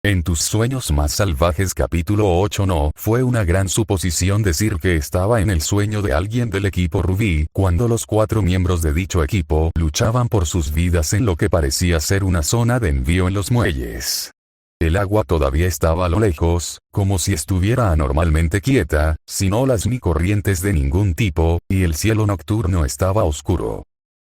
En tus sueños más salvajes capítulo 8. No fue una gran suposición decir que estaba en el sueño de alguien del equipo Rubí cuando los 4 miembros de dicho equipo luchaban por sus vidas en lo que parecía ser una zona de envío en los muelles. El agua todavía estaba a lo lejos, como si estuviera anormalmente quieta, sin olas ni corrientes de ningún tipo, y el cielo nocturno estaba oscuro.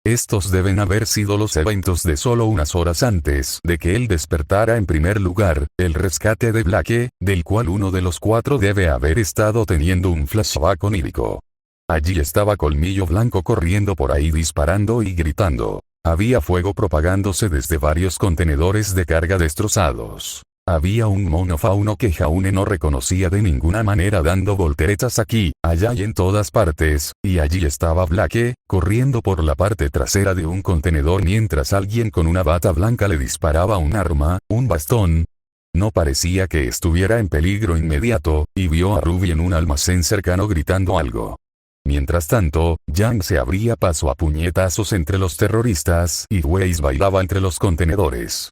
Estos deben haber sido los eventos de solo unas horas antes de que él despertara. En primer lugar, el rescate de Blake, del cual uno de los 4 debe haber estado teniendo un flashback onírico. Allí estaba Colmillo Blanco corriendo por ahí disparando y gritando. Había fuego propagándose desde varios contenedores de carga destrozados. Había un mono fauno que Jaune no reconocía de ninguna manera dando volteretas aquí, allá y en todas partes, y allí estaba Blake, corriendo por la parte trasera de un contenedor mientras alguien con una bata blanca le disparaba un arma, un bastón. No parecía que estuviera en peligro inmediato, y vio a Ruby en un almacén cercano gritando algo. Mientras tanto, Yang se abría paso a puñetazos entre los terroristas y Weiss bailaba entre los contenedores.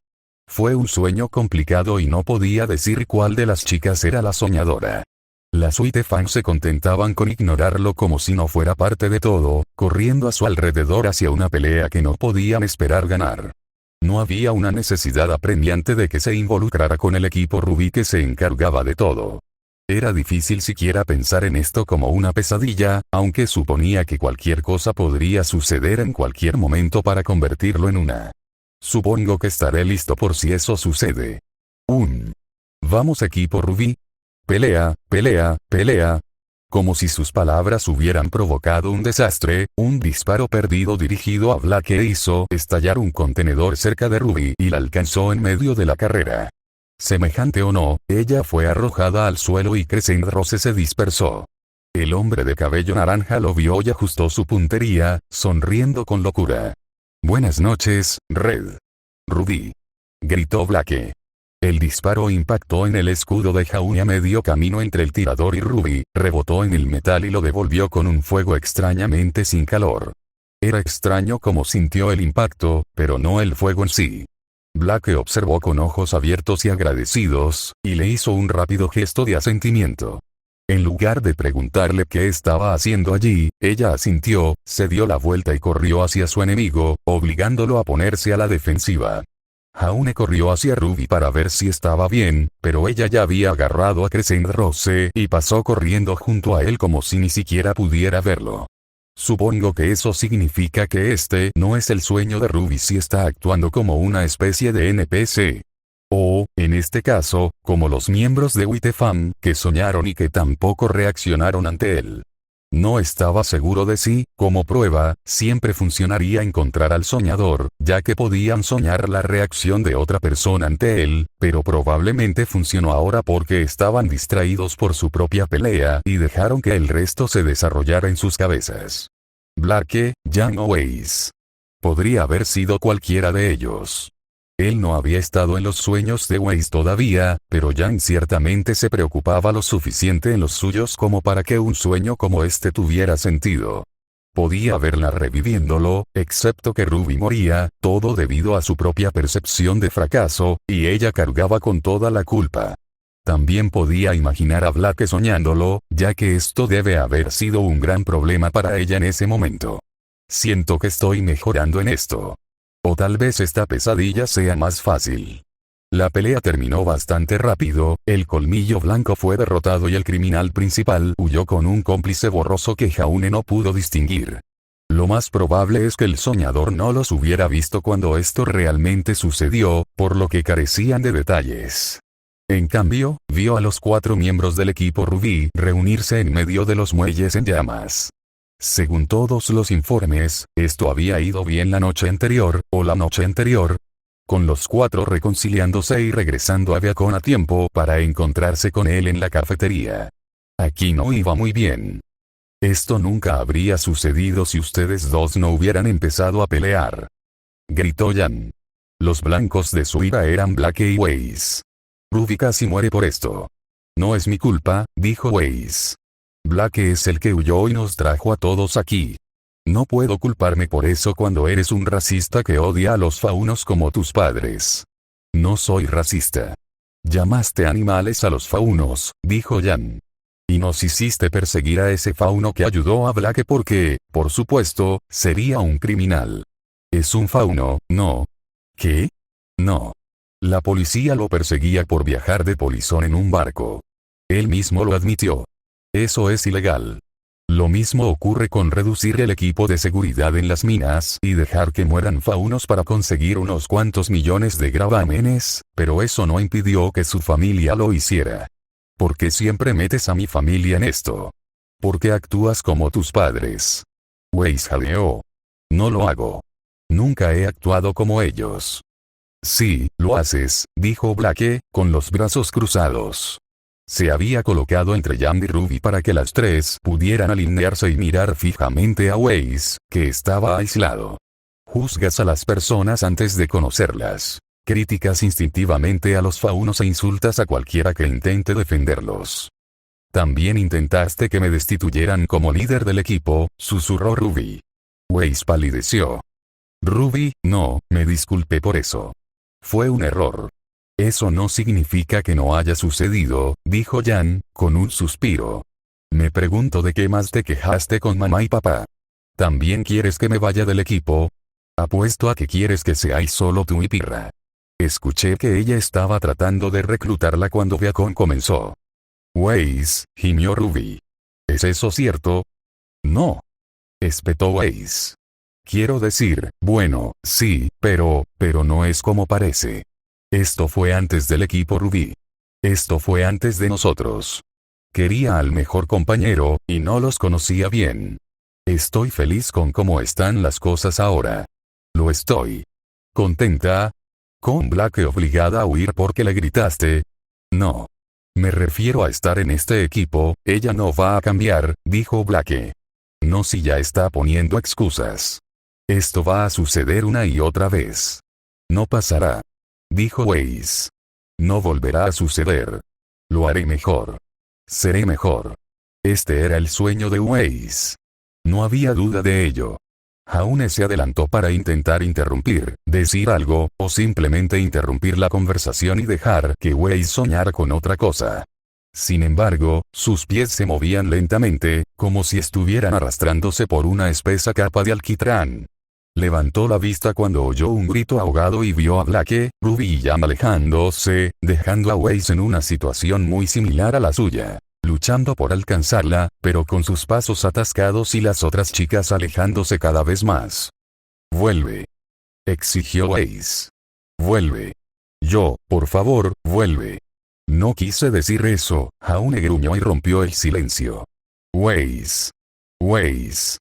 Fue un sueño complicado y no podía decir cuál de las chicas era la soñadora. Las Uitefang se contentaban con ignorarlo como si no fuera parte de todo, corriendo a su alrededor hacia una pelea que no podían esperar ganar. No había una necesidad apremiante de que se involucrara con el equipo Rubí que se encargaba de todo. Era difícil siquiera pensar en esto como una pesadilla, aunque suponía que cualquier cosa podría suceder en cualquier momento para convertirlo en una. Supongo que estaré listo por si eso sucede. Vamos equipo Rubí. Pelea, pelea, pelea. Como si sus palabras hubieran provocado un desastre, un disparo perdido dirigido a Blake hizo estallar un contenedor cerca de Ruby y la alcanzó en medio de la carrera. Semejante o no, ella fue arrojada al suelo y Crescent Rose se dispersó. El hombre de cabello naranja lo vio y ajustó su puntería, sonriendo con locura. Buenas noches, Red. Ruby. Gritó Blake. El disparo impactó en el escudo de Jaune a medio camino entre el tirador y Ruby, rebotó en el metal y lo devolvió con un fuego extrañamente sin calor. Era extraño cómo sintió el impacto, pero no el fuego en sí. Blake observó con ojos abiertos y agradecidos, y le hizo un rápido gesto de asentimiento. En lugar de preguntarle qué estaba haciendo allí, ella asintió, se dio la vuelta y corrió hacia su enemigo, obligándolo a ponerse a la defensiva. Jaune corrió hacia Ruby para ver si estaba bien, pero ella ya había agarrado a Crescent Rose y pasó corriendo junto a él como si ni siquiera pudiera verlo. Supongo que eso significa que este no es el sueño de Ruby si está actuando como una especie de NPC. O, en este caso, como los miembros de Uitefang que soñaron y que tampoco reaccionaron ante él. No estaba seguro de si, como prueba, siempre funcionaría encontrar al soñador, ya que podían soñar la reacción de otra persona ante él, pero probablemente funcionó ahora porque estaban distraídos por su propia pelea y dejaron que el resto se desarrollara en sus cabezas. Blake, Yang o Weiss. Podría haber sido cualquiera de ellos. Él no había estado en los sueños de Weiss todavía, pero Yang ciertamente se preocupaba lo suficiente en los suyos como para que un sueño como este tuviera sentido. Podía verla reviviéndolo, excepto que Ruby moría, todo debido a su propia percepción de fracaso, y ella cargaba con toda la culpa. También podía imaginar a Blake soñándolo, ya que esto debe haber sido un gran problema para ella en ese momento. Siento que estoy mejorando en esto. O tal vez esta pesadilla sea más fácil. La pelea terminó bastante rápido, el colmillo blanco fue derrotado y el criminal principal huyó con un cómplice borroso que Jaune no pudo distinguir. Lo más probable es que el soñador no los hubiera visto cuando esto realmente sucedió, por lo que carecían de detalles. En cambio, vio a los 4 miembros del equipo Rubí reunirse en medio de los muelles en llamas. Según todos los informes, esto había ido bien la noche anterior, o la noche anterior, con los 4 reconciliándose y regresando a Beacon a tiempo para encontrarse con él en la cafetería. Aquí no iba muy bien. Esto nunca habría sucedido si ustedes dos no hubieran empezado a pelear. Gritó Yang. Los blancos de su ira eran Blake y Weiss. Ruby casi muere por esto. No es mi culpa, dijo Weiss. Blake es el que huyó y nos trajo a todos aquí. No puedo culparme por eso cuando eres un racista que odia a los faunos como tus padres. No soy racista. Llamaste animales a los faunos, dijo Jan. Y nos hiciste perseguir a ese fauno que ayudó a Blake porque, por supuesto, sería un criminal. Es un fauno, ¿no? ¿Qué? No. La policía lo perseguía por viajar de polizón en un barco. Él mismo lo admitió. Eso es ilegal. Lo mismo ocurre con reducir el equipo de seguridad en las minas y dejar que mueran faunos para conseguir unos cuantos millones de gravámenes, pero eso no impidió que su familia lo hiciera. ¿Por qué siempre metes a mi familia en esto? ¿Por qué actúas como tus padres? Weiss jadeó. No lo hago. Nunca he actuado como ellos. Sí, lo haces, dijo Blake, con los brazos cruzados. Se había colocado entre Jan y Ruby para que las tres pudieran alinearse y mirar fijamente a Weiss, que estaba aislado. Juzgas a las personas antes de conocerlas. Criticas instintivamente a los faunos e insultas a cualquiera que intente defenderlos. También intentaste que me destituyeran como líder del equipo, susurró Ruby. Weiss palideció. Ruby, no, me disculpé por eso. Fue un error. Eso no significa que no haya sucedido, dijo Jan, con un suspiro. Me pregunto de qué más te quejaste con mamá y papá. ¿También quieres que me vaya del equipo? Apuesto a que quieres que seáis solo tú y Pirra. Escuché que ella estaba tratando de reclutarla cuando Beacon comenzó. Weiss, gimió Ruby. ¿Es eso cierto? No. Espetó Weiss. Quiero decir, bueno, sí, pero no es como parece. Esto fue antes del equipo Ruby. Esto fue antes de nosotros. Quería al mejor compañero, y no los conocía bien. Estoy feliz con cómo están las cosas ahora. Lo estoy. ¿Contenta? ¿Con Blake obligada a huir porque le gritaste? No. Me refiero a estar en este equipo, ella no va a cambiar, dijo Blake. No si ya está poniendo excusas. Esto va a suceder una y otra vez. No pasará. Dijo Weiss. No volverá a suceder. Lo haré mejor. Seré mejor. Este era el sueño de Weiss. No había duda de ello. Jaune se adelantó para intentar interrumpir, decir algo, o simplemente interrumpir la conversación y dejar que Weiss soñara con otra cosa. Sin embargo, sus pies se movían lentamente, como si estuvieran arrastrándose por una espesa capa de alquitrán. Levantó la vista cuando oyó un grito ahogado y vio a Blake, Ruby y Jan alejándose, dejando a Weiss en una situación muy similar a la suya, luchando por alcanzarla, pero con sus pasos atascados y las otras chicas alejándose cada vez más. «Vuelve», exigió Weiss. «Vuelve. Por favor, vuelve». No quise decir eso, Jaune gruñó y rompió el silencio. «Weiss. Weiss».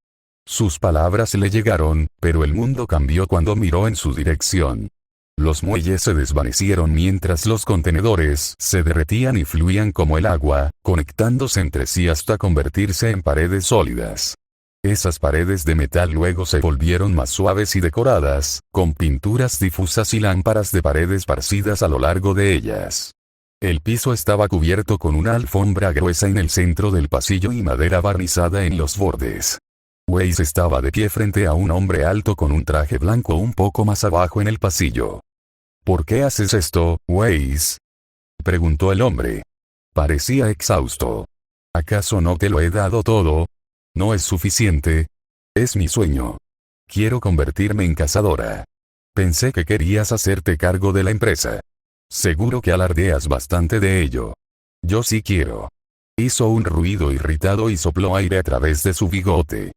Sus palabras le llegaron, pero el mundo cambió cuando miró en su dirección. Los muelles se desvanecieron mientras los contenedores se derretían y fluían como el agua, conectándose entre sí hasta convertirse en paredes sólidas. Esas paredes de metal luego se volvieron más suaves y decoradas, con pinturas difusas y lámparas de pared esparcidas a lo largo de ellas. El piso estaba cubierto con una alfombra gruesa en el centro del pasillo y madera barnizada en los bordes. Weiss estaba de pie frente a un hombre alto con un traje blanco un poco más abajo en el pasillo. «¿Por qué haces esto, Weiss?», preguntó el hombre. Parecía exhausto. «¿Acaso no te lo he dado todo? ¿No es suficiente? Es mi sueño. Quiero convertirme en cazadora. Pensé que querías hacerte cargo de la empresa. Seguro que alardeas bastante de ello. Yo sí quiero». Hizo un ruido irritado y sopló aire a través de su bigote.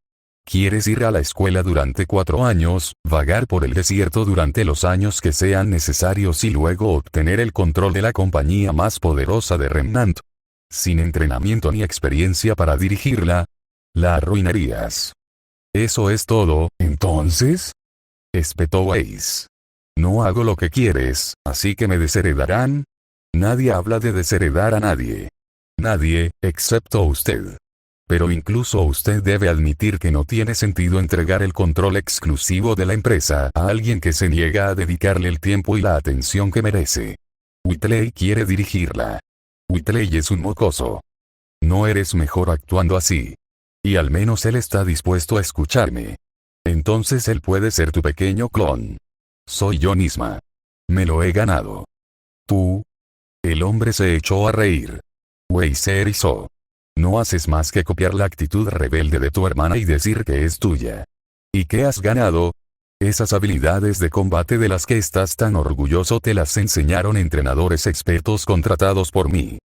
¿Quieres ir a la escuela durante 4 años, vagar por el desierto durante los años que sean necesarios y luego obtener el control de la compañía más poderosa de Remnant? Sin entrenamiento ni experiencia para dirigirla, la arruinarías. ¿Eso es todo, entonces?, espetó Weiss. No hago lo que quieres, así que me desheredarán. Nadie habla de desheredar a nadie. Nadie, excepto usted. Pero incluso usted debe admitir que no tiene sentido entregar el control exclusivo de la empresa a alguien que se niega a dedicarle el tiempo y la atención que merece. Whitley quiere dirigirla. Whitley es un mocoso. No eres mejor actuando así. Y al menos él está dispuesto a escucharme. Entonces él puede ser tu pequeño clon. Soy yo misma. Me lo he ganado. Tú El hombre se echó a reír. Wei se erizó. No haces más que copiar la actitud rebelde de tu hermana y decir que es tuya. ¿Y qué has ganado? Esas habilidades de combate de las que estás tan orgulloso te las enseñaron entrenadores expertos contratados por mí.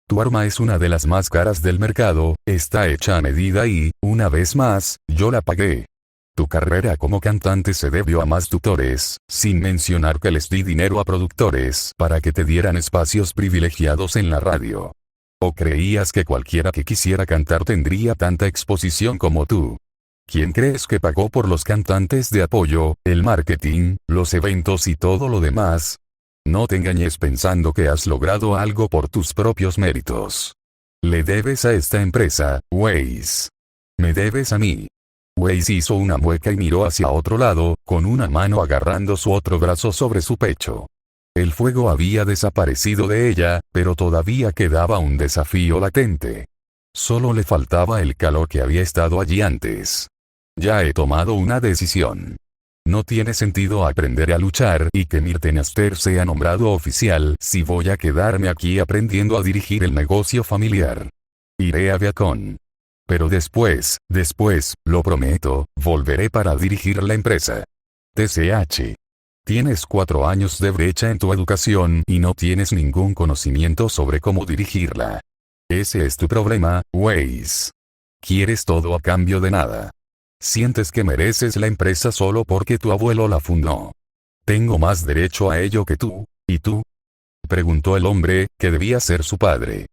Tu arma es una de las más caras del mercado, está hecha a medida y, una vez más, yo la pagué. Tu carrera como cantante se debió a más tutores, sin mencionar que les di dinero a productores para que te dieran espacios privilegiados en la radio. ¿O creías que cualquiera que quisiera cantar tendría tanta exposición como tú? ¿Quién crees que pagó por los cantantes de apoyo, el marketing, los eventos y todo lo demás? No te engañes pensando que has logrado algo por tus propios méritos. Le debes a esta empresa, Weiss. Me debes a mí. Weiss hizo una mueca y miró hacia otro lado, con una mano agarrando su otro brazo sobre su pecho. El fuego había desaparecido de ella, pero todavía quedaba un desafío latente. Solo le faltaba el calor que había estado allí antes. Ya he tomado una decisión. No tiene sentido aprender a luchar y que Mirtenaster sea nombrado oficial si voy a quedarme aquí aprendiendo a dirigir el negocio familiar. Iré a Viacom. Pero después, lo prometo, volveré para dirigir la empresa. TCH. Tienes 4 años de brecha en tu educación y no tienes ningún conocimiento sobre cómo dirigirla. Ese es tu problema, Weiss. Quieres todo a cambio de nada. Sientes que mereces la empresa solo porque tu abuelo la fundó. ¿Tengo más derecho a ello que tú? ¿Y tú? Preguntó el hombre, que debía ser su padre.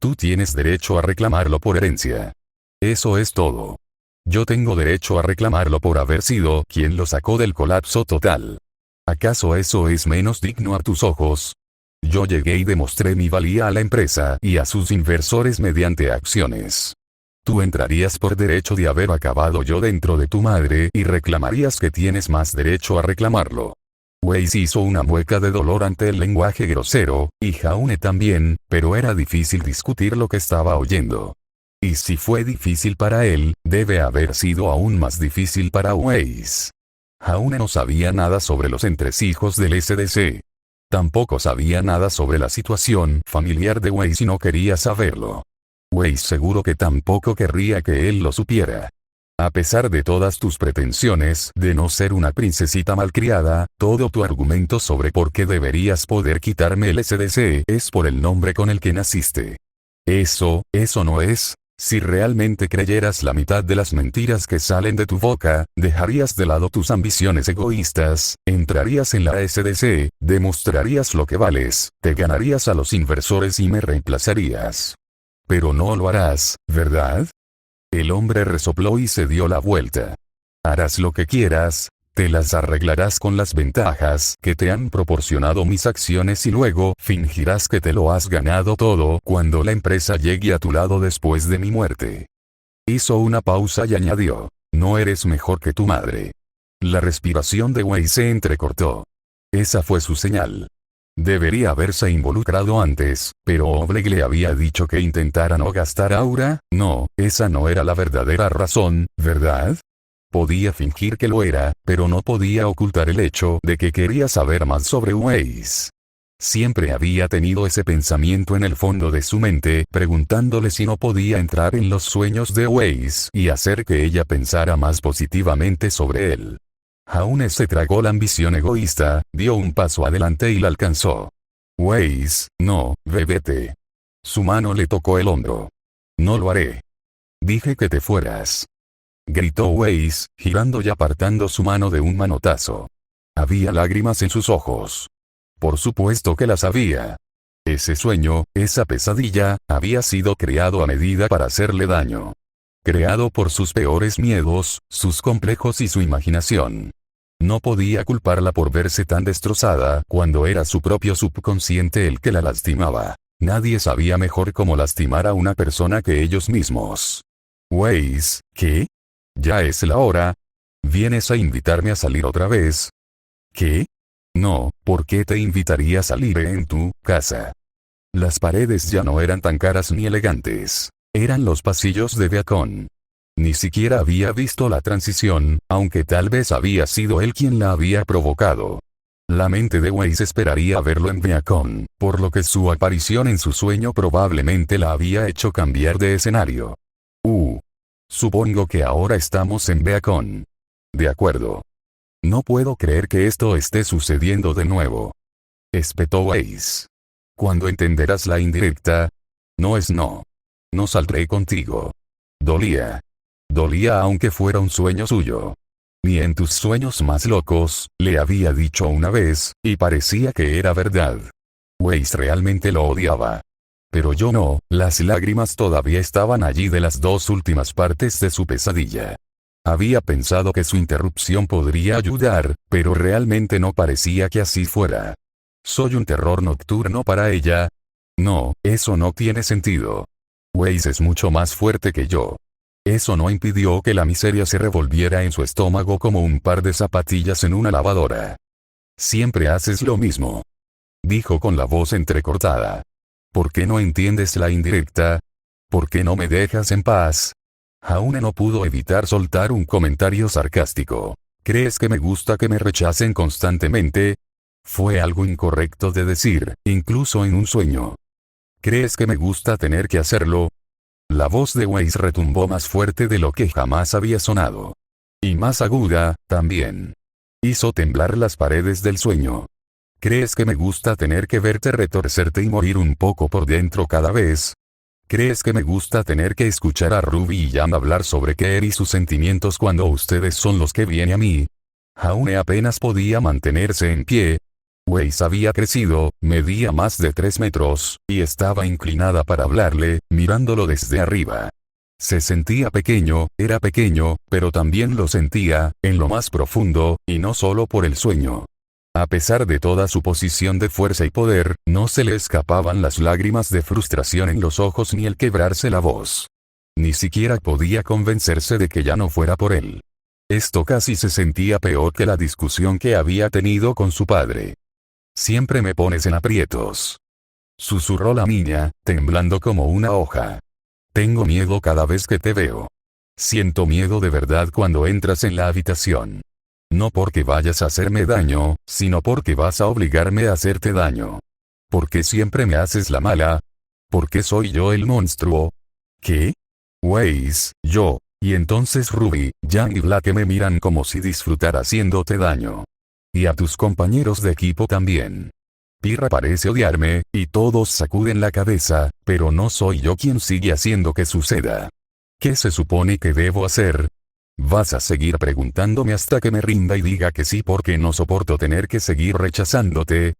Tú tienes derecho a reclamarlo por herencia. Eso es todo. Yo tengo derecho a reclamarlo por haber sido quien lo sacó del colapso total. ¿Acaso eso es menos digno a tus ojos? Yo llegué y demostré mi valía a la empresa y a sus inversores mediante acciones. Tú entrarías por derecho de haber acabado yo dentro de tu madre y reclamarías que tienes más derecho a reclamarlo. Weiss hizo una mueca de dolor ante el lenguaje grosero, y Jaune también, pero era difícil discutir lo que estaba oyendo. Y si fue difícil para él, debe haber sido aún más difícil para Weiss. Jaune no sabía nada sobre los entresijos del SDC. Tampoco sabía nada sobre la situación familiar de Weiss y no quería saberlo. Weiss seguro que tampoco querría que él lo supiera. A pesar de todas tus pretensiones de no ser una princesita malcriada, todo tu argumento sobre por qué deberías poder quitarme el SDC es por el nombre con el que naciste. Eso no es. Si realmente creyeras la mitad de las mentiras que salen de tu boca, dejarías de lado tus ambiciones egoístas, entrarías en la SDC, demostrarías lo que vales, te ganarías a los inversores y me reemplazarías. Pero no lo harás, ¿verdad? El hombre resopló y se dio la vuelta. Harás lo que quieras, te las arreglarás con las ventajas que te han proporcionado mis acciones y luego fingirás que te lo has ganado todo cuando la empresa llegue a tu lado después de mi muerte. Hizo una pausa y añadió, no eres mejor que tu madre. La respiración de Weiss se entrecortó. Esa fue su señal. Debería haberse involucrado antes, pero Oleg le había dicho que intentara no gastar aura. No, esa no era la verdadera razón, ¿verdad? Podía fingir que lo era, pero no podía ocultar el hecho de que quería saber más sobre Weiss. Siempre había tenido ese pensamiento en el fondo de su mente, preguntándole si no podía entrar en los sueños de Weiss y hacer que ella pensara más positivamente sobre él. Jaune se tragó la ambición egoísta, dio un paso adelante y la alcanzó. Weiss, no, vete. Su mano le tocó el hombro. No lo haré. Dije que te fueras. Gritó Weiss, girando y apartando su mano de un manotazo. Había lágrimas en sus ojos. Por supuesto que las había. Ese sueño, esa pesadilla, había sido creado a medida para hacerle daño. Creado por sus peores miedos, sus complejos y su imaginación. No podía culparla por verse tan destrozada cuando era su propio subconsciente el que la lastimaba. Nadie sabía mejor cómo lastimar a una persona que ellos mismos. Weiss, ¿qué? ¿Ya es la hora? ¿Vienes a invitarme a salir otra vez? ¿Qué? No, ¿por qué te invitaría a salir en tu casa? Las paredes ya no eran tan caras ni elegantes. Eran los pasillos de Viacom. Ni siquiera había visto la transición, aunque tal vez había sido él quien la había provocado. La mente de Weiss esperaría verlo en Beacon, por lo que su aparición en su sueño probablemente la había hecho cambiar de escenario. Supongo que ahora estamos en Beacon. De acuerdo. No puedo creer que esto esté sucediendo de nuevo. Espetó Weiss. Cuando entenderás la indirecta. No es no. No saldré contigo. Dolía. Dolía aunque fuera un sueño suyo. Ni en tus sueños más locos, le había dicho una vez, y parecía que era verdad. Weiss realmente lo odiaba. Pero yo no, las lágrimas todavía estaban allí de las dos últimas partes de su pesadilla. Había pensado que su interrupción podría ayudar, pero realmente no parecía que así fuera. ¿Soy un terror nocturno para ella? No, eso no tiene sentido. Weiss es mucho más fuerte que yo. Eso no impidió que la miseria se revolviera en su estómago como un par de zapatillas en una lavadora. Siempre haces lo mismo. Dijo con la voz entrecortada. ¿Por qué no entiendes la indirecta? ¿Por qué no me dejas en paz? Jaune no pudo evitar soltar un comentario sarcástico. ¿Crees que me gusta que me rechacen constantemente? Fue algo incorrecto de decir, incluso en un sueño. ¿Crees que me gusta tener que hacerlo? La voz de Weiss retumbó más fuerte de lo que jamás había sonado. Y más aguda, también. Hizo temblar las paredes del sueño. ¿Crees que me gusta tener que verte retorcerte y morir un poco por dentro cada vez? ¿Crees que me gusta tener que escuchar a Ruby y Jam hablar sobre Kerr y sus sentimientos cuando ustedes son los que vienen a mí? Jaune apenas podía mantenerse en pie. Weiss había crecido, medía más de 3 metros, y estaba inclinada para hablarle, mirándolo desde arriba. Se sentía pequeño, era pequeño, pero también lo sentía, en lo más profundo, y no solo por el sueño. A pesar de toda su posición de fuerza y poder, no se le escapaban las lágrimas de frustración en los ojos ni el quebrarse la voz. Ni siquiera podía convencerse de que ya no fuera por él. Esto casi se sentía peor que la discusión que había tenido con su padre. Siempre me pones en aprietos. Susurró la niña, temblando como una hoja. Tengo miedo cada vez que te veo. Siento miedo de verdad cuando entras en la habitación. No porque vayas a hacerme daño, sino porque vas a obligarme a hacerte daño. ¿Por qué siempre me haces la mala? ¿Por qué soy yo el monstruo? ¿Qué? Weiss, yo, y entonces Ruby, Jan y Blake me miran como si disfrutara haciéndote daño. Y a tus compañeros de equipo también. Pirra parece odiarme, y todos sacuden la cabeza, pero no soy yo quien sigue haciendo que suceda. ¿Qué se supone que debo hacer? ¿Vas a seguir preguntándome hasta que me rinda y diga que sí porque no soporto tener que seguir rechazándote?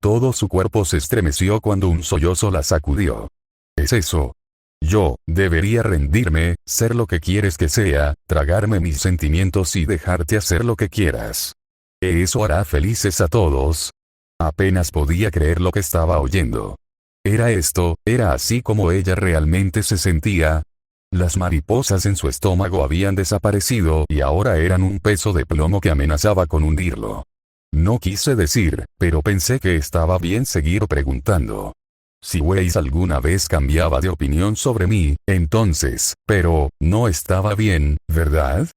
Todo su cuerpo se estremeció cuando un sollozo la sacudió. ¿Es eso? Yo, debería rendirme, ser lo que quieres que sea, tragarme mis sentimientos y dejarte hacer lo que quieras. ¿Eso hará felices a todos? Apenas podía creer lo que estaba oyendo. Era así como ella realmente se sentía. Las mariposas en su estómago habían desaparecido y ahora eran un peso de plomo que amenazaba con hundirlo. No quise decir, pero pensé que estaba bien seguir preguntando. Si Weiss alguna vez cambiaba de opinión sobre mí, entonces, pero, no estaba bien, ¿verdad?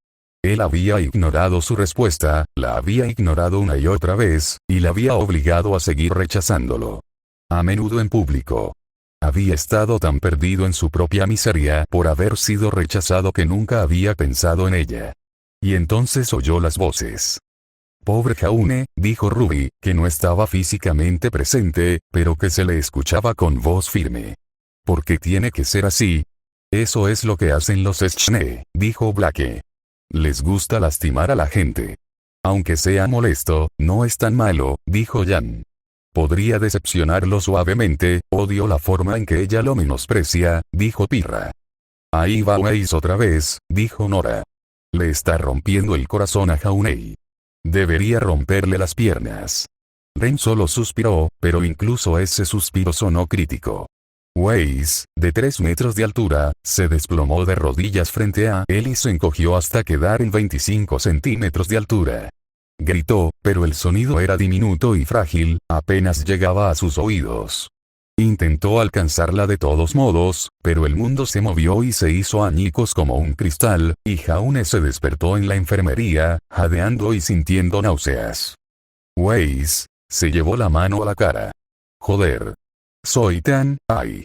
Él había ignorado su respuesta, la había ignorado una y otra vez, y la había obligado a seguir rechazándolo. A menudo en público. Había estado tan perdido en su propia miseria por haber sido rechazado que nunca había pensado en ella. Y entonces oyó las voces. Pobre Jaune, dijo Ruby, que no estaba físicamente presente, pero que se le escuchaba con voz firme. ¿Por qué tiene que ser así? Eso es lo que hacen los Schne, dijo Blake. Les gusta lastimar a la gente. Aunque sea molesto, no es tan malo, dijo Jan. Podría decepcionarlo suavemente, odio la forma en que ella lo menosprecia, dijo Pirra. Ahí va Weiss otra vez, dijo Nora. Le está rompiendo el corazón a Jaunei. Debería romperle las piernas. Ren solo suspiró, pero incluso ese suspiro sonó crítico. Weiss, de 3 metros de altura, se desplomó de rodillas frente a él y se encogió hasta quedar en 25 centímetros de altura. Gritó, pero el sonido era diminuto y frágil, apenas llegaba a sus oídos. Intentó alcanzarla de todos modos, pero el mundo se movió y se hizo añicos como un cristal, y Jaune se despertó en la enfermería, jadeando y sintiendo náuseas. Weiss se llevó la mano a la cara. Joder. Soy tan, ay.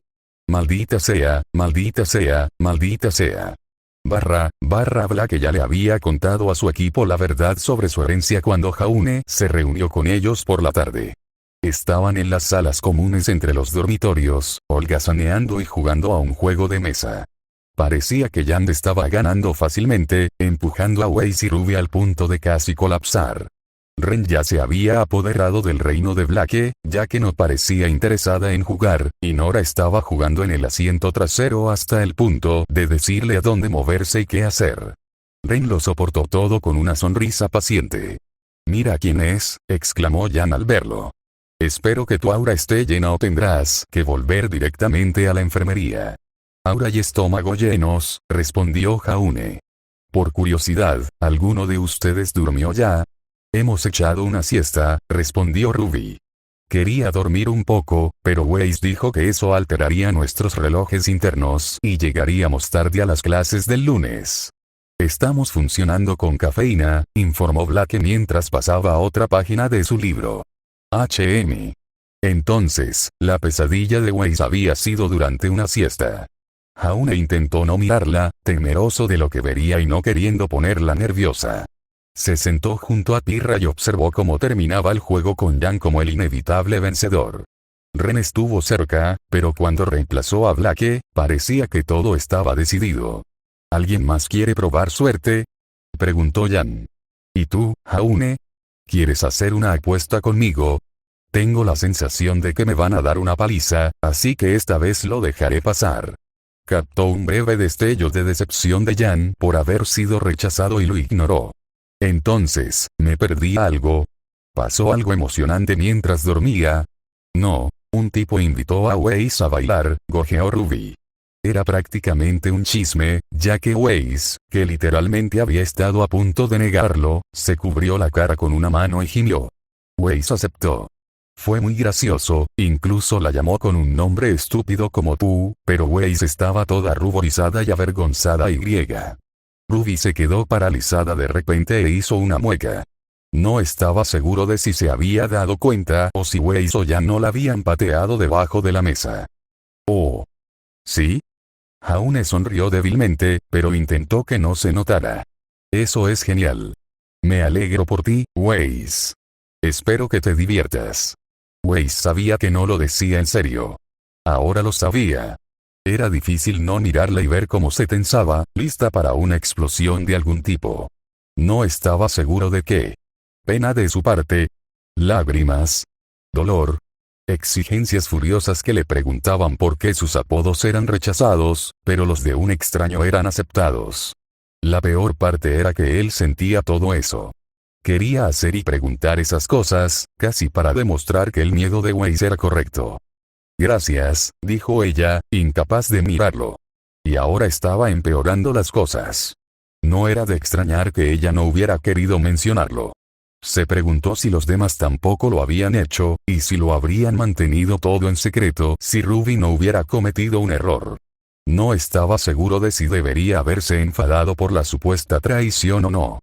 Maldita sea, maldita sea, maldita sea. Black ya le había contado a su equipo la verdad sobre su herencia cuando Jaune se reunió con ellos por la tarde. Estaban en las salas comunes entre los dormitorios, holgazaneando y jugando a un juego de mesa. Parecía que Jan estaba ganando fácilmente, empujando a Weiss y Ruby al punto de casi colapsar. Ren ya se había apoderado del reino de Blake, ya que no parecía interesada en jugar, y Nora estaba jugando en el asiento trasero hasta el punto de decirle a dónde moverse y qué hacer. Ren lo soportó todo con una sonrisa paciente. «Mira quién es», exclamó Jan al verlo. «Espero que tu aura esté llena o tendrás que volver directamente a la enfermería». «Aura y estómago llenos», respondió Jaune. «Por curiosidad, ¿alguno de ustedes durmió ya?» «Hemos echado una siesta», respondió Ruby. Quería dormir un poco, pero Weiss dijo que eso alteraría nuestros relojes internos y llegaríamos tarde a las clases del lunes. «Estamos funcionando con cafeína», informó Blake mientras pasaba a otra página de su libro. Entonces, la pesadilla de Weiss había sido durante una siesta. Jaune intentó no mirarla, temeroso de lo que vería y no queriendo ponerla nerviosa. Se sentó junto a Pirra y observó cómo terminaba el juego con Jan como el inevitable vencedor. Ren estuvo cerca, pero cuando reemplazó a Blake, parecía que todo estaba decidido. ¿Alguien más quiere probar suerte?, preguntó Jan. ¿Y tú, Jaune? ¿Quieres hacer una apuesta conmigo? Tengo la sensación de que me van a dar una paliza, así que esta vez lo dejaré pasar. Captó un breve destello de decepción de Jan por haber sido rechazado y lo ignoró. Entonces, ¿me perdí algo? ¿Pasó algo emocionante mientras dormía? No, un tipo invitó a Weiss a bailar, gojeó Ruby. Era prácticamente un chisme, ya que Weiss, que literalmente había estado a punto de negarlo, se cubrió la cara con una mano y gimió. Weiss aceptó. Fue muy gracioso, incluso la llamó con un nombre estúpido como tú, pero Weiss estaba toda ruborizada y avergonzada y griega. Ruby se quedó paralizada de repente e hizo una mueca. No estaba seguro de si se había dado cuenta o si Weiss o Jan no la habían pateado debajo de la mesa. «Oh. ¿Sí?» Jaune sonrió débilmente, pero intentó que no se notara. «Eso es genial. Me alegro por ti, Weiss. Espero que te diviertas». Weiss sabía que no lo decía en serio. Ahora lo sabía. Era difícil no mirarla y ver cómo se tensaba, lista para una explosión de algún tipo. No estaba seguro de qué. Pena de su parte. Lágrimas. Dolor. Exigencias furiosas que le preguntaban por qué sus apodos eran rechazados, pero los de un extraño eran aceptados. La peor parte era que él sentía todo eso. Quería hacer y preguntar esas cosas, casi para demostrar que el miedo de Weiss era correcto. «Gracias», dijo ella, incapaz de mirarlo. Y ahora estaba empeorando las cosas. No era de extrañar que ella no hubiera querido mencionarlo. Se preguntó si los demás tampoco lo habían hecho, y si lo habrían mantenido todo en secreto si Ruby no hubiera cometido un error. No estaba seguro de si debería haberse enfadado por la supuesta traición o no.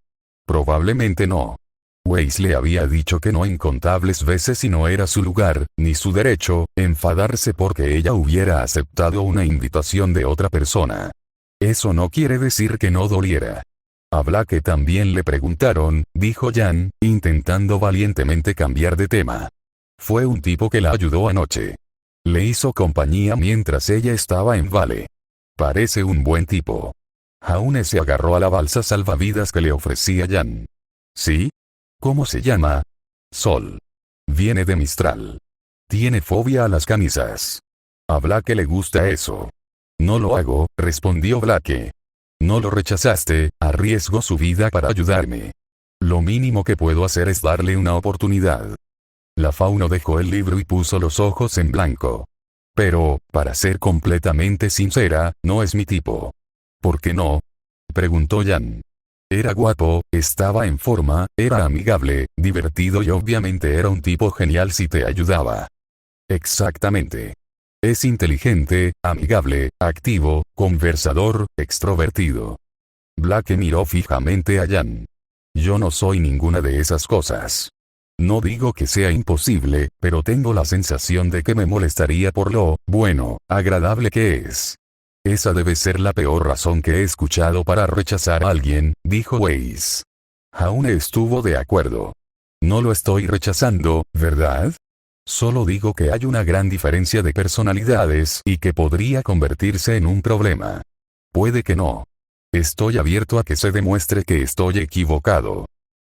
Probablemente no. Weiss le había dicho que no incontables veces y no era su lugar, ni su derecho, enfadarse porque ella hubiera aceptado una invitación de otra persona. Eso no quiere decir que no doliera. A Blake también le preguntaron, dijo Jan, intentando valientemente cambiar de tema. Fue un tipo que la ayudó anoche. Le hizo compañía mientras ella estaba en Vale. Parece un buen tipo. Jaune se agarró a la balsa salvavidas que le ofrecía Jan. ¿Sí? ¿Cómo se llama? Sol. Viene de Mistral. Tiene fobia a las camisas. A Blake le gusta eso. No lo hago, respondió Blake. No lo rechazaste, arriesgo su vida para ayudarme. Lo mínimo que puedo hacer es darle una oportunidad. La Fauno dejó el libro y puso los ojos en blanco. Pero, para ser completamente sincera, no es mi tipo. ¿Por qué no? Preguntó Jan. Era guapo, estaba en forma, era amigable, divertido y obviamente era un tipo genial si te ayudaba. Exactamente. Es inteligente, amigable, activo, conversador, extrovertido. Blake miró fijamente a Jan. Yo no soy ninguna de esas cosas. No digo que sea imposible, pero tengo la sensación de que me molestaría por lo, bueno, agradable que es. Esa debe ser la peor razón que he escuchado para rechazar a alguien, dijo Weiss. Jaune estuvo de acuerdo. No lo estoy rechazando, ¿verdad? Solo digo que hay una gran diferencia de personalidades y que podría convertirse en un problema. Puede que no. Estoy abierto a que se demuestre que estoy equivocado.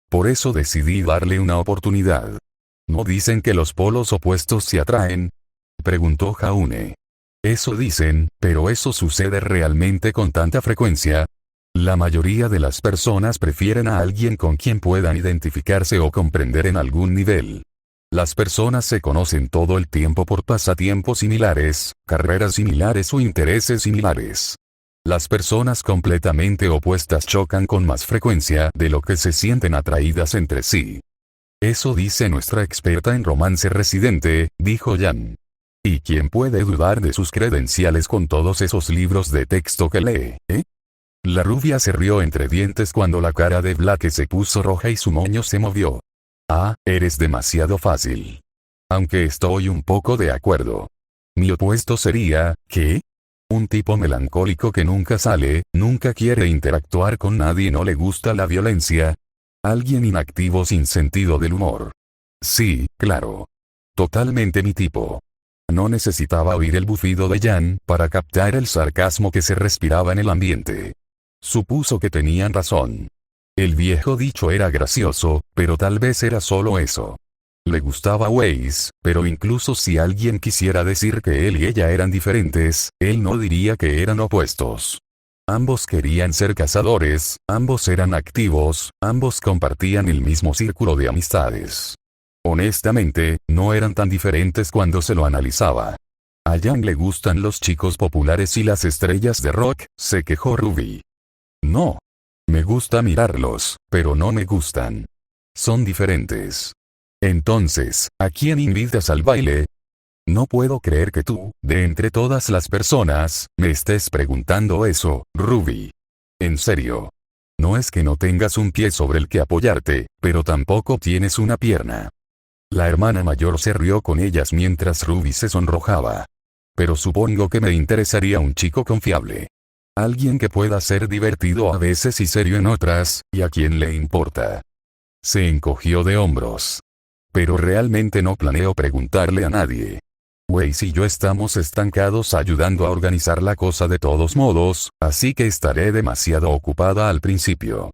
Por eso decidí darle una oportunidad. ¿No dicen que los polos opuestos se atraen? Preguntó Jaune. Eso dicen, pero ¿eso sucede realmente con tanta frecuencia? La mayoría de las personas prefieren a alguien con quien puedan identificarse o comprender en algún nivel. Las personas se conocen todo el tiempo por pasatiempos similares, carreras similares o intereses similares. Las personas completamente opuestas chocan con más frecuencia de lo que se sienten atraídas entre sí. Eso dice nuestra experta en romance residente, dijo Jan. ¿Y quién puede dudar de sus credenciales con todos esos libros de texto que lee, eh? La rubia se rió entre dientes cuando la cara de Blake se puso roja y su moño se movió. Ah, eres demasiado fácil. Aunque estoy un poco de acuerdo. Mi opuesto sería, ¿qué? Un tipo melancólico que nunca sale, nunca quiere interactuar con nadie y no le gusta la violencia. Alguien inactivo sin sentido del humor. Sí, claro. Totalmente mi tipo. No necesitaba oír el bufido de Jan para captar el sarcasmo que se respiraba en el ambiente. Supuso que tenían razón. El viejo dicho era gracioso, pero tal vez era solo eso. Le gustaba Weiss, pero incluso si alguien quisiera decir que él y ella eran diferentes, él no diría que eran opuestos. Ambos querían ser cazadores, ambos eran activos, ambos compartían el mismo círculo de amistades. Honestamente, no eran tan diferentes cuando se lo analizaba. A Jan le gustan los chicos populares y las estrellas de rock, se quejó Ruby. No. Me gusta mirarlos, pero no me gustan. Son diferentes. Entonces, ¿a quién invitas al baile? No puedo creer que tú, de entre todas las personas, me estés preguntando eso, Ruby. En serio. No es que no tengas un pie sobre el que apoyarte, pero tampoco tienes una pierna. La hermana mayor se rió con ellas mientras Ruby se sonrojaba. Pero supongo que me interesaría un chico confiable. Alguien que pueda ser divertido a veces y serio en otras, y a quien le importa. Se encogió de hombros. Pero realmente no planeo preguntarle a nadie. Weiss y yo estamos estancados ayudando a organizar la cosa de todos modos, así que estaré demasiado ocupada al principio.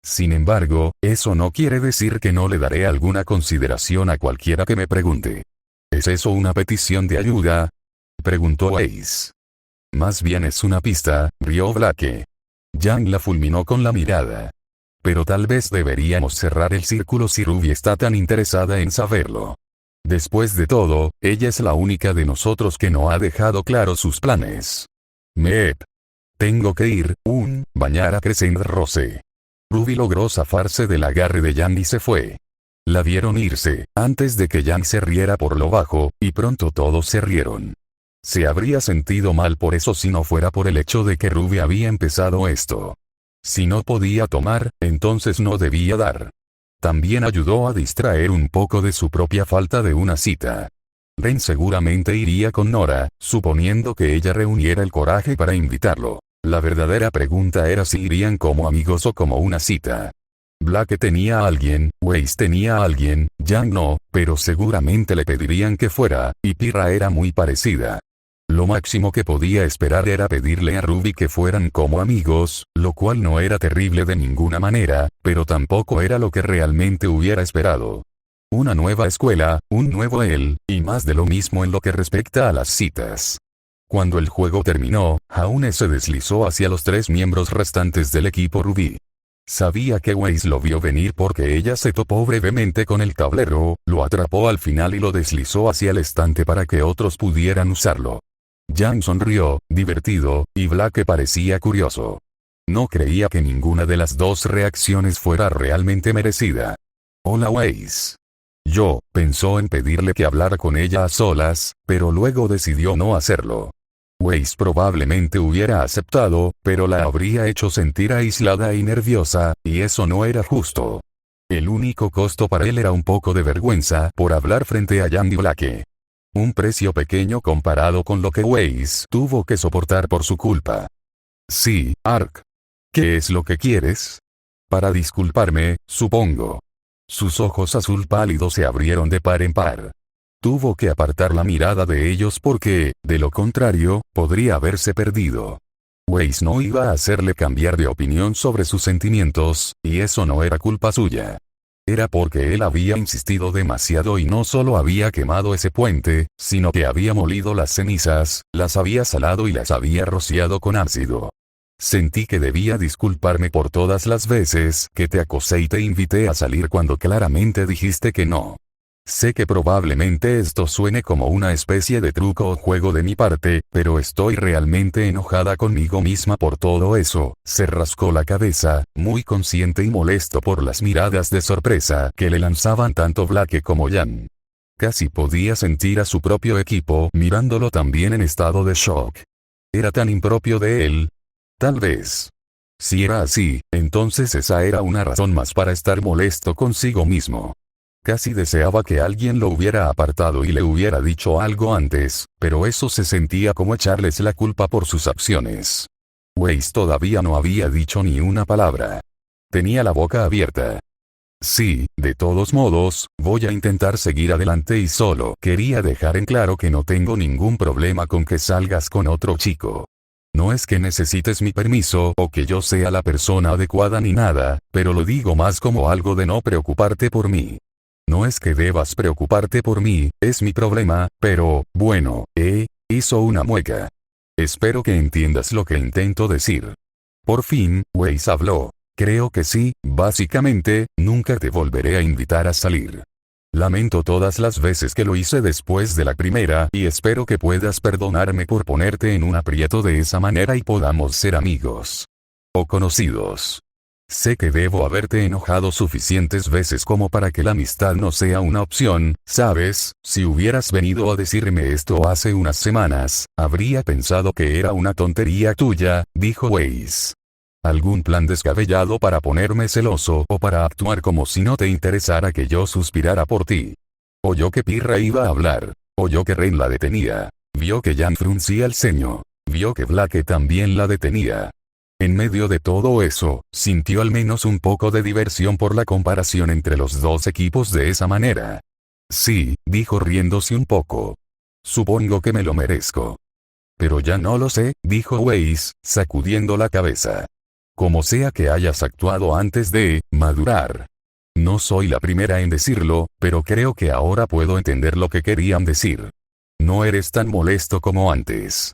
Sin embargo, eso no quiere decir que no le daré alguna consideración a cualquiera que me pregunte. ¿Es eso una petición de ayuda? Preguntó Weiss. Más bien es una pista, rió Blake. Jan la fulminó con la mirada. Pero tal vez deberíamos cerrar el círculo si Ruby está tan interesada en saberlo. Después de todo, ella es la única de nosotros que no ha dejado claro sus planes. Tengo que ir, bañar a Crescent Rose. Ruby logró zafarse del agarre de Jan y se fue. La vieron irse, antes de que Jan se riera por lo bajo, y pronto todos se rieron. Se habría sentido mal por eso si no fuera por el hecho de que Ruby había empezado esto. Si no podía tomar, entonces no debía dar. También ayudó a distraer un poco de su propia falta de una cita. Ren seguramente iría con Nora, suponiendo que ella reuniera el coraje para invitarlo. La verdadera pregunta era si irían como amigos o como una cita. Blake tenía a alguien, Weiss tenía a alguien, Jan no, pero seguramente le pedirían que fuera, y Pirra era muy parecida. Lo máximo que podía esperar era pedirle a Ruby que fueran como amigos, lo cual no era terrible de ninguna manera, pero tampoco era lo que realmente hubiera esperado. Una nueva escuela, un nuevo él, y más de lo mismo en lo que respecta a las citas. Cuando el juego terminó, Jaune se deslizó hacia los 3 miembros restantes del equipo Ruby. Sabía que Weiss lo vio venir porque ella se topó brevemente con el tablero, lo atrapó al final y lo deslizó hacia el estante para que otros pudieran usarlo. Jan sonrió, divertido, y Blake parecía curioso. No creía que ninguna de las dos reacciones fuera realmente merecida. Hola Weiss. Pensó en pedirle que hablara con ella a solas, pero luego decidió no hacerlo. Weiss probablemente hubiera aceptado, pero la habría hecho sentir aislada y nerviosa, y eso no era justo. El único costo para él era un poco de vergüenza por hablar frente a Jan y Blake. Un precio pequeño comparado con lo que Weiss tuvo que soportar por su culpa. Sí, Ark. ¿Qué es lo que quieres? Para disculparme, supongo. Sus ojos azul pálido se abrieron de par en par. Tuvo que apartar la mirada de ellos porque, de lo contrario, podría haberse perdido. Weiss no iba a hacerle cambiar de opinión sobre sus sentimientos, y eso no era culpa suya. Era porque él había insistido demasiado y no solo había quemado ese puente, sino que había molido las cenizas, las había salado y las había rociado con ácido. Sentí que debía disculparme por todas las veces que te acosé y te invité a salir cuando claramente dijiste que no. Sé que probablemente esto suene como una especie de truco o juego de mi parte, pero estoy realmente enojada conmigo misma por todo eso. Se rascó la cabeza, muy consciente y molesto por las miradas de sorpresa que le lanzaban tanto Blake como Jan. Casi podía sentir a su propio equipo mirándolo también en estado de shock. Era tan impropio de él. Tal vez. Si era así, entonces esa era una razón más para estar molesto consigo mismo. Casi deseaba que alguien lo hubiera apartado y le hubiera dicho algo antes, pero eso se sentía como echarles la culpa por sus acciones. Weiss todavía no había dicho ni una palabra. Tenía la boca abierta. Sí, de todos modos, voy a intentar seguir adelante y solo quería dejar en claro que no tengo ningún problema con que salgas con otro chico. No es que necesites mi permiso o que yo sea la persona adecuada ni nada, pero lo digo más como algo de no preocuparte por mí. No es que debas preocuparte por mí, es mi problema, pero, bueno, hizo una mueca. Espero que entiendas lo que intento decir. Por fin, Weiss habló. Creo que sí, básicamente, nunca te volveré a invitar a salir. Lamento todas las veces que lo hice después de la primera y espero que puedas perdonarme por ponerte en un aprieto de esa manera y podamos ser amigos. O conocidos. Sé que debo haberte enojado suficientes veces como para que la amistad no sea una opción, ¿sabes? Si hubieras venido a decirme esto hace unas semanas, habría pensado que era una tontería tuya, dijo Weiss. ¿Algún plan descabellado para ponerme celoso o para actuar como si no te interesara que yo suspirara por ti? Oyó que Pirra iba a hablar. Oyó que Ren la detenía. Vio que Jan fruncía el ceño. Vio que Blake también la detenía. En medio de todo eso, sintió al menos un poco de diversión por la comparación entre los dos equipos de esa manera. Sí, dijo riéndose un poco. Supongo que me lo merezco. Pero ya no lo sé, dijo Weiss, sacudiendo la cabeza. Como sea que hayas actuado antes de madurar. No soy la primera en decirlo, pero creo que ahora puedo entender lo que querían decir. No eres tan molesto como antes.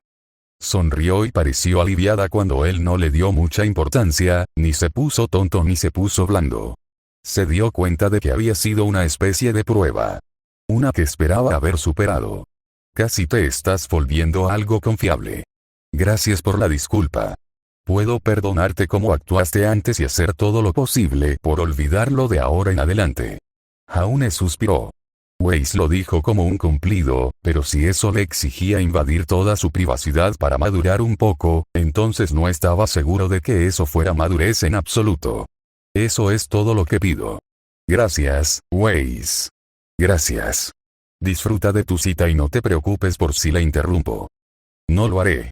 Sonrió y pareció aliviada cuando él no le dio mucha importancia, ni se puso tonto ni se puso blando. Se dio cuenta de que había sido una especie de prueba. Una que esperaba haber superado. Casi te estás volviendo algo confiable. Gracias por la disculpa. Puedo perdonarte como actuaste antes y hacer todo lo posible por olvidarlo de ahora en adelante. Jaune suspiró. Weiss lo dijo como un cumplido, pero si eso le exigía invadir toda su privacidad para madurar un poco, entonces no estaba seguro de que eso fuera madurez en absoluto. Eso es todo lo que pido. Gracias, Weiss. Gracias. Disfruta de tu cita y no te preocupes por si la interrumpo. No lo haré.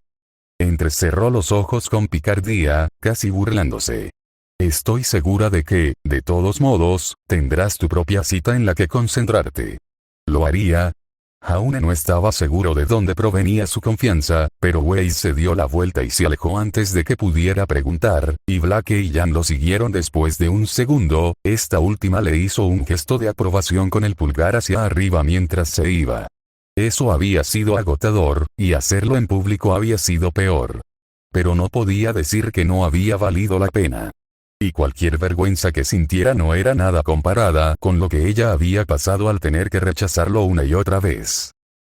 Entrecerró los ojos con picardía, casi burlándose. Estoy segura de que, de todos modos, tendrás tu propia cita en la que concentrarte. ¿Lo haría? Jaune no estaba seguro de dónde provenía su confianza, pero Weiss se dio la vuelta y se alejó antes de que pudiera preguntar, y Blake y Jan lo siguieron después de un segundo. Esta última le hizo un gesto de aprobación con el pulgar hacia arriba mientras se iba. Eso había sido agotador, y hacerlo en público había sido peor. Pero no podía decir que no había valido la pena. Y cualquier vergüenza que sintiera no era nada comparada con lo que ella había pasado al tener que rechazarlo una y otra vez.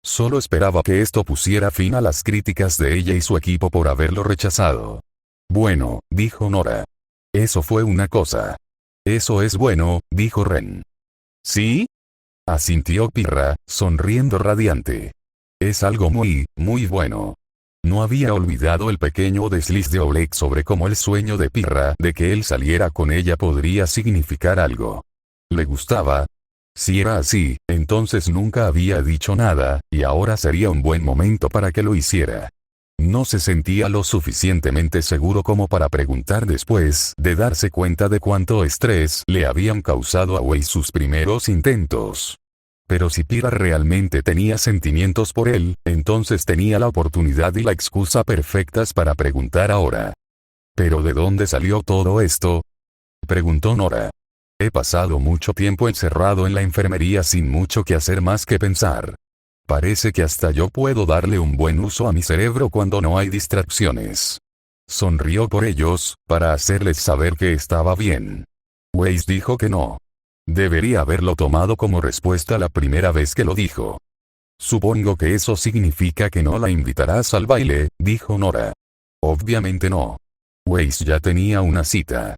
Solo esperaba que esto pusiera fin a las críticas de ella y su equipo por haberlo rechazado. Bueno, dijo Nora. Eso fue una cosa. Eso es bueno, dijo Ren. ¿Sí? Asintió Pirra, sonriendo radiante. Es algo muy, muy bueno. No había olvidado el pequeño desliz de Oleg sobre cómo el sueño de Pirra de que él saliera con ella podría significar algo. ¿Le gustaba? Si era así, entonces nunca había dicho nada, y ahora sería un buen momento para que lo hiciera. No se sentía lo suficientemente seguro como para preguntar después de darse cuenta de cuánto estrés le habían causado a Wei sus primeros intentos. Pero si Pira realmente tenía sentimientos por él, entonces tenía la oportunidad y la excusa perfectas para preguntar ahora. ¿Pero de dónde salió todo esto?, preguntó Nora. He pasado mucho tiempo encerrado en la enfermería sin mucho que hacer más que pensar. Parece que hasta yo puedo darle un buen uso a mi cerebro cuando no hay distracciones. Sonrió por ellos, para hacerles saber que estaba bien. Weiss dijo que no. Debería haberlo tomado como respuesta la primera vez que lo dijo. Supongo que eso significa que no la invitarás al baile, dijo Nora. Obviamente no. Weiss ya tenía una cita.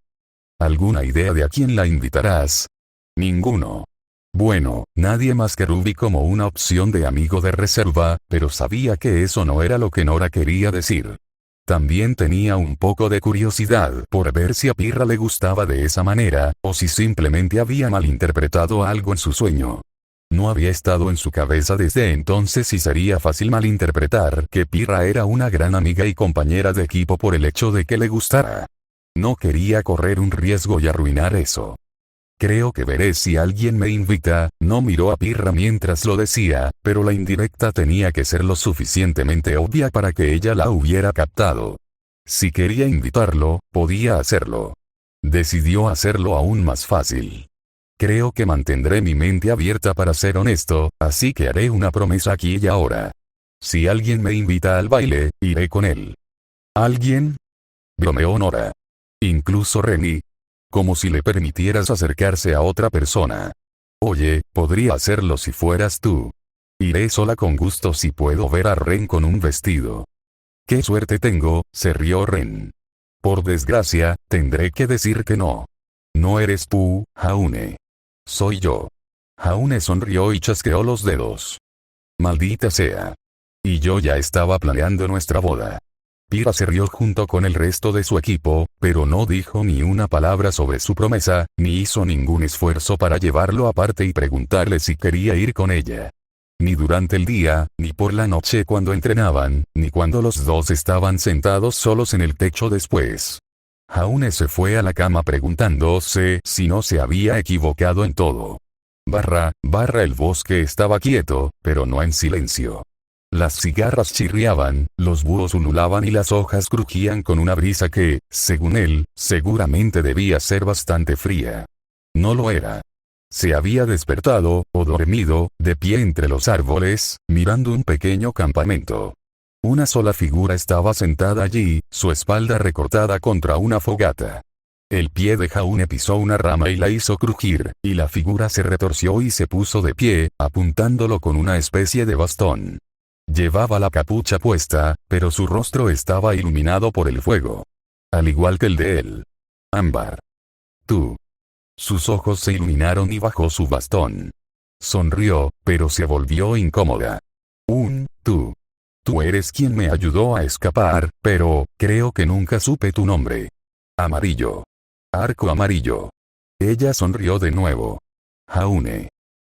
¿Alguna idea de a quién la invitarás? Ninguno. Bueno, nadie más que Ruby como una opción de amigo de reserva, pero sabía que eso no era lo que Nora quería decir. También tenía un poco de curiosidad por ver si a Pirra le gustaba de esa manera, o si simplemente había malinterpretado algo en su sueño. No había estado en su cabeza desde entonces y sería fácil malinterpretar que Pirra era una gran amiga y compañera de equipo por el hecho de que le gustara. No quería correr un riesgo y arruinar eso. Creo que veré si alguien me invita. No miró a Pirra mientras lo decía, pero la indirecta tenía que ser lo suficientemente obvia para que ella la hubiera captado. Si quería invitarlo, podía hacerlo. Decidió hacerlo aún más fácil. Creo que mantendré mi mente abierta para ser honesto, así que haré una promesa aquí y ahora. Si alguien me invita al baile, iré con él. ¿Alguien? Bromeó Nora. Incluso Renny. Como si le permitieras acercarse a otra persona. Oye, podría hacerlo si fueras tú. Iré sola con gusto si puedo ver a Ren con un vestido. ¡Qué suerte tengo!, se rió Ren. Por desgracia, tendré que decir que no. No eres tú, Jaune. Soy yo. Jaune sonrió y chasqueó los dedos. Maldita sea. Y yo ya estaba planeando nuestra boda. Pira se rió junto con el resto de su equipo, pero no dijo ni una palabra sobre su promesa, ni hizo ningún esfuerzo para llevarlo aparte y preguntarle si quería ir con ella. Ni durante el día, ni por la noche cuando entrenaban, ni cuando los dos estaban sentados solos en el techo después. Jaune se fue a la cama preguntándose si no se había equivocado en todo. El bosque estaba quieto, pero no en silencio. Las cigarras chirriaban, los búhos ululaban y las hojas crujían con una brisa que, según él, seguramente debía ser bastante fría. No lo era. Se había despertado, o dormido, de pie entre los árboles, mirando un pequeño campamento. Una sola figura estaba sentada allí, su espalda recortada contra una fogata. El pie de Jaune pisó una rama y la hizo crujir, y la figura se retorció y se puso de pie, apuntándolo con una especie de bastón. Llevaba la capucha puesta, pero su rostro estaba iluminado por el fuego. Al igual que el de él. Ámbar. Tú. Sus ojos se iluminaron y bajó su bastón. Sonrió, pero se volvió incómoda. Tú. Tú eres quien me ayudó a escapar, pero, creo que nunca supe tu nombre. Amarillo. Arco amarillo. Ella sonrió de nuevo. Jaune.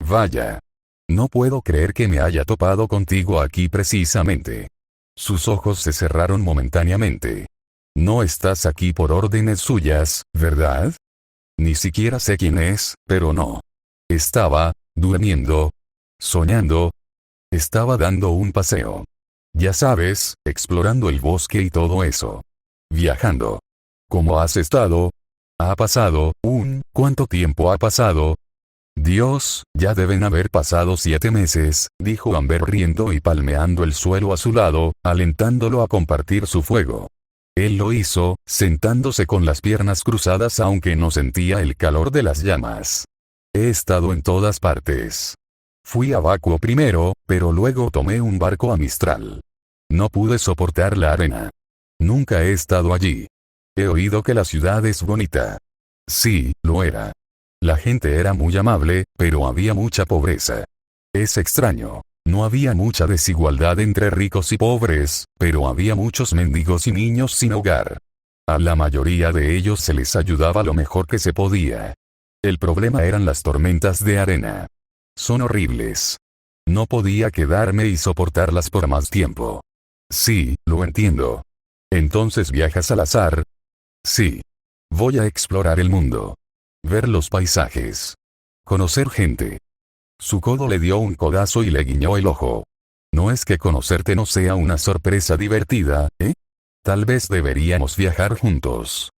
Vaya. No puedo creer que me haya topado contigo aquí precisamente. Sus ojos se cerraron momentáneamente. No estás aquí por órdenes suyas, ¿verdad? Ni siquiera sé quién es, pero no. Estaba, durmiendo. Soñando. Estaba dando un paseo. Ya sabes, explorando el bosque y todo eso. Viajando. ¿Cómo has estado? Ha pasado, ¿cuánto tiempo ha pasado? Dios, ya deben haber pasado 7 meses, dijo Amber riendo y palmeando el suelo a su lado, alentándolo a compartir su fuego. Él lo hizo, sentándose con las piernas cruzadas aunque no sentía el calor de las llamas. He estado en todas partes. Fui a Vacuo primero, pero luego tomé un barco a Mistral. No pude soportar la arena. Nunca he estado allí. He oído que la ciudad es bonita. Sí, lo era. La gente era muy amable, pero había mucha pobreza. Es extraño. No había mucha desigualdad entre ricos y pobres, pero había muchos mendigos y niños sin hogar. A la mayoría de ellos se les ayudaba lo mejor que se podía. El problema eran las tormentas de arena. Son horribles. No podía quedarme y soportarlas por más tiempo. Sí, lo entiendo. ¿Entonces viajas al azar? Sí. Voy a explorar el mundo. Ver los paisajes. Conocer gente. Su codo le dio un codazo y le guiñó el ojo. No es que conocerte no sea una sorpresa divertida, ¿eh? Tal vez deberíamos viajar juntos.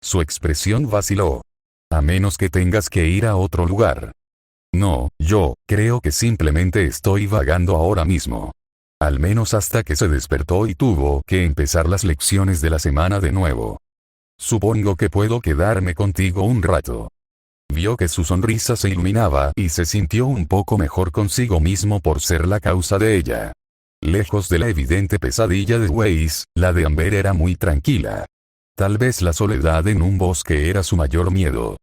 Su expresión vaciló. A menos que tengas que ir a otro lugar. No, yo creo que simplemente estoy vagando ahora mismo. Al menos hasta que se despertó y tuvo que empezar las lecciones de la semana de nuevo. Supongo que puedo quedarme contigo un rato. Vio que su sonrisa se iluminaba y se sintió un poco mejor consigo mismo por ser la causa de ella. Lejos de la evidente pesadilla de Weiss, la de Amber era muy tranquila. Tal vez la soledad en un bosque era su mayor miedo.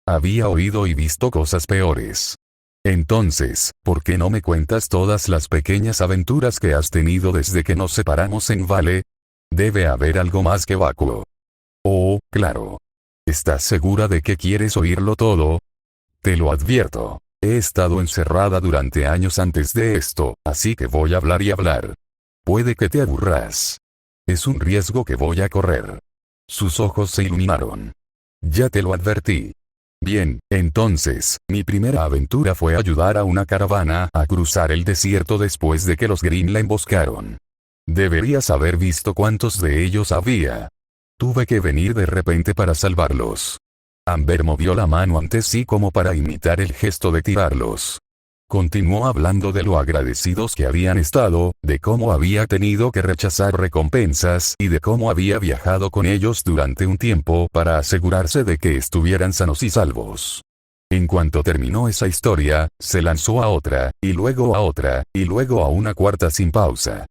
Había oído y visto cosas peores. Entonces, ¿por qué no me cuentas todas las pequeñas aventuras que has tenido desde que nos separamos en Vale? Debe haber algo más que vacuo. Oh, claro. ¿Estás segura de que quieres oírlo todo? Te lo advierto. He estado encerrada durante años antes de esto, así que voy a hablar y hablar. Puede que te aburras. Es un riesgo que voy a correr. Sus ojos se iluminaron. Ya te lo advertí. Bien, entonces, mi primera aventura fue ayudar a una caravana a cruzar el desierto después de que los Green la emboscaron. Deberías haber visto cuántos de ellos había. Tuve que venir de repente para salvarlos. Amber movió la mano ante sí como para imitar el gesto de tirarlos. Continuó hablando de lo agradecidos que habían estado, de cómo había tenido que rechazar recompensas y de cómo había viajado con ellos durante un tiempo para asegurarse de que estuvieran sanos y salvos. En cuanto terminó esa historia, se lanzó a otra, y luego a otra, y luego a una cuarta sin pausa.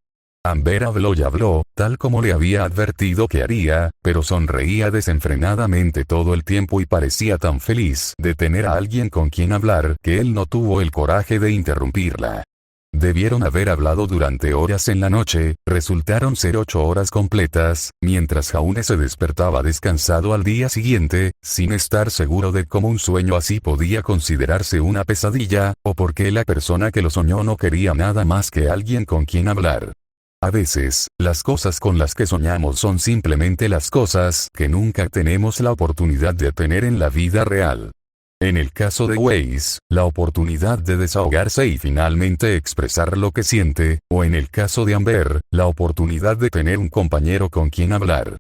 Amber habló y habló, tal como le había advertido que haría, pero sonreía desenfrenadamente todo el tiempo y parecía tan feliz de tener a alguien con quien hablar que él no tuvo el coraje de interrumpirla. Debieron haber hablado durante horas en la noche, resultaron ser 8 horas completas, mientras Jaune se despertaba descansado al día siguiente, sin estar seguro de cómo un sueño así podía considerarse una pesadilla, o por qué la persona que lo soñó no quería nada más que alguien con quien hablar. A veces, las cosas con las que soñamos son simplemente las cosas que nunca tenemos la oportunidad de tener en la vida real. En el caso de Weiss, la oportunidad de desahogarse y finalmente expresar lo que siente, o en el caso de Amber, la oportunidad de tener un compañero con quien hablar.